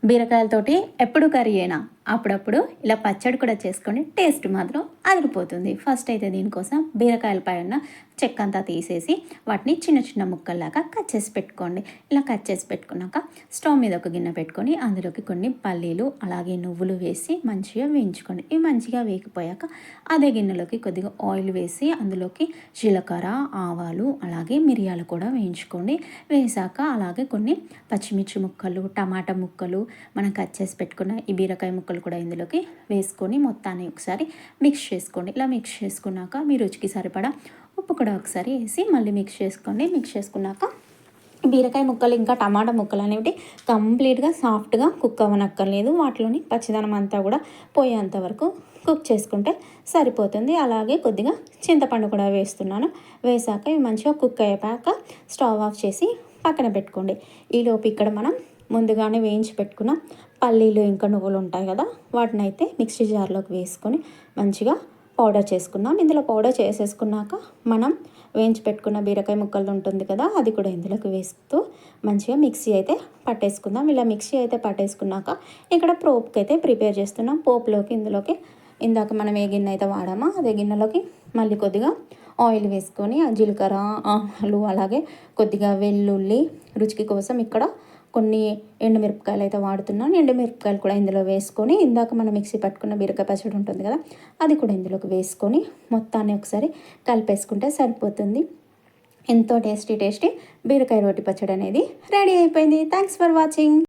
బీరకాయలతోటి ఎప్పుడు కర్రీ అయినా అప్పుడప్పుడు ఇలా పచ్చడి కూడా చేసుకొని టేస్ట్ మాత్రం అదిరిపోతుంది. ఫస్ట్ అయితే దీనికోసం బీరకాయల పైన చెక్క అంతా తీసేసి వాటిని చిన్న చిన్న ముక్కల్లాగా కట్ చేసి పెట్టుకోండి. ఇలా కట్ చేసి పెట్టుకున్నాక స్టవ్ మీద ఒక గిన్నె పెట్టుకొని అందులోకి కొన్ని పల్లీలు అలాగే నువ్వులు వేసి మంచిగా వేయించుకోండి. ఇవి మంచిగా వేగిపోయాక అదే గిన్నెలోకి కొద్దిగా ఆయిల్ వేసి అందులోకి జీలకర్ర, ఆవాలు అలాగే మిరియాలు కూడా వేయించుకోండి. వేసాక అలాగే కొన్ని పచ్చిమిర్చి ముక్కలు, టమాటా ముక్కలు, మనం కట్ చేసి పెట్టుకున్న ఈ బీరకాయ ముక్కలు కూడా ఇందులోకి వేసుకొని మొత్తాన్ని ఒకసారి మిక్స్ చేసుకోండి. ఇలా మిక్స్ చేసుకున్నాక మీ రుచికి సరిపడా ఉప్పు కూడా ఒకసారి వేసి మళ్ళీ మిక్స్ చేసుకోండి. మిక్స్ చేసుకున్నాక బీరకాయ ముక్కలు ఇంకా టమాటా ముక్కలు అనేవి కంప్లీట్గా సాఫ్ట్గా కుక్ అవ్వనక్కర్లేదు. వాటిలోని పచ్చిదనం అంతా కూడా పోయేంత వరకు కుక్ చేసుకుంటే సరిపోతుంది. అలాగే కొద్దిగా చింతపండు కూడా వేస్తున్నాను. వేసాక ఇవి మంచిగా కుక్ అయ్యాక స్టవ్ ఆఫ్ చేసి పక్కన పెట్టుకోండి. ఈలోపు ఇక్కడ మనం ముందుగానే వేయించి పెట్టుకున్న పల్లీలు ఇంకా నువ్వులు ఉంటాయి కదా, వాటిని అయితే మిక్సీ జార్లోకి వేసుకొని మంచిగా పౌడర్ చేసుకుందాం. ఇందులో పౌడర్ చేసేసుకున్నాక మనం వేయించి పెట్టుకున్న బీరకాయ ముక్కలు ఉంటుంది కదా, అది కూడా ఇందులోకి వేస్తూ మంచిగా మిక్సీ అయితే పట్టేసుకుందాం. ఇలా మిక్సీ అయితే పట్టేసుకున్నాక ఇక్కడ పోపుకి అయితే ప్రిపేర్ చేస్తున్నాం. పోపులోకి ఇందులోకి ఇందాక మనం ఏ గిన్నె అయితే వాడామో అదే గిన్నెలోకి మళ్ళీ కొద్దిగా ఆయిల్ వేసుకొని ఆ జీలకర్ర, ఆవాలు అలాగే కొద్దిగా వెల్లుల్లి రుచికి కోసం ఇక్కడ కొన్ని ఎండుమిరపకాయలు అయితే వాడుతున్నాను. ఎండుమిరపకాయలు కూడా ఇందులో వేసుకొని ఇందాక మనం మిక్సీ పట్టుకున్న బీరకాయ పచ్చడి ఉంటుంది కదా, అది కూడా ఇందులోకి వేసుకొని మొత్తాన్ని ఒకసారి కలిపేసుకుంటే సరిపోతుంది. ఎంతో టేస్టీ బీరకాయ రోటి పచ్చడి అనేది రెడీ అయిపోయింది. Thanks for watching.